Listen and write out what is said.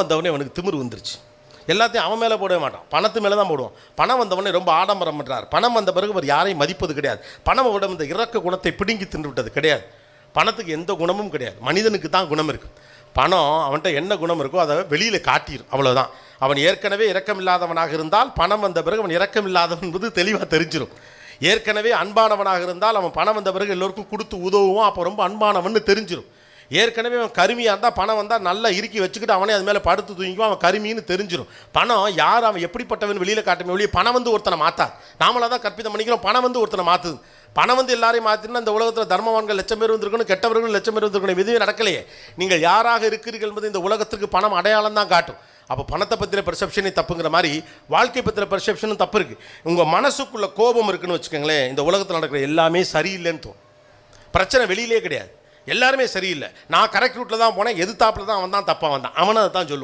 வந்தவனே அவனுக்கு திமிரு வந்துருச்சு. எல்லாத்தையும் அவன் மேலே போடவே மாட்டான், பணத்து மேலே தான் போடுவான். பணம் வந்தவனே ரொம்ப ஆடம்பரம் பண்ணுறார். பணம் வந்த பிறகு அவர் யாரையும் மதிப்பது கிடையாது. பணம் விட இந்த இறக்க குணத்தை பிடுங்கி தின்று விட்டது கிடையாது. பணத்துக்கு எந்த குணமும் கிடையாது, மனிதனுக்கு தான் குணம் இருக்குது. பணம் அவன்கிட்ட என்ன குணம் இருக்கோ அதை வெளியில் காட்டிடும், அவ்வளோதான். அவன் ஏற்கனவே இரக்கமில்லாதவனாக இருந்தால் பணம் வந்த பிறகு அவன் இரக்கமில்லாதவன் என்பது தெளிவாக தெரிஞ்சிடும். ஏற்கனவே அன்பானவனாக இருந்தால் அவன் பணம் வந்த பிறகு எல்லோருக்கும் கொடுத்து உதவுவான், அப்போ ரொம்ப அன்பானவன் தெரிஞ்சிடும். ஏற்கனவே அவன் கருமியாக இருந்தால் பணம் வந்தால் நல்லா இறுக்கி வச்சுக்கிட்டு அவனே அது மேலே படுத்து தூங்கிக்குவான், அவன் கருமின்னு தெரிஞ்சிடும். பணம் யார் அவன் எப்படிப்பட்டவன் வெளியில் காட்டுமே வெளியே பணம் வந்து ஒருத்தனை மாற்றா. நாமளாக தான் கற்பிதம் பண்ணிக்கிறோம், பணம் வந்து ஒருத்தனை மாற்றுது. பணம் வந்து எல்லாரையும் மாற்றினா இந்த உலகத்தில் தர்மவான்கள் லட்சம் பேர் வந்திருக்கணும், கெட்டவர்கள் லட்சம் பேர் வந்திருக்கணும். எதுவே நடக்கலையே. நீங்கள் யாராக இருக்கிறீர்கள் என்பது இந்த உலகத்திற்கு பணம் அடையாளம் தான் காட்டும். அப்போ பணத்தை பற்றின பெர்செப்ஷனே தப்புங்கிற மாதிரி வாழ்க்கை பற்றின பெர்செப்ஷனும் தப்பு இருக்குது. உங்கள் மனசுக்குள்ளே கோபம் இருக்குன்னு வச்சுக்கோங்களேன், இந்த உலகத்தில் நடக்கிற எல்லாமே சரியில்லைன்னு தோணும். பிரச்சனை வெளியிலே கிடையாது, எல்லாருமே சரியில்லை. நான் கரெக்ட் ரூட்டில் தான் போனேன், எதிர்த்தாப்பில் தான் அவன் தான் தப்பாக வந்தான், அவனை அதை தான் சொல்லுவான்.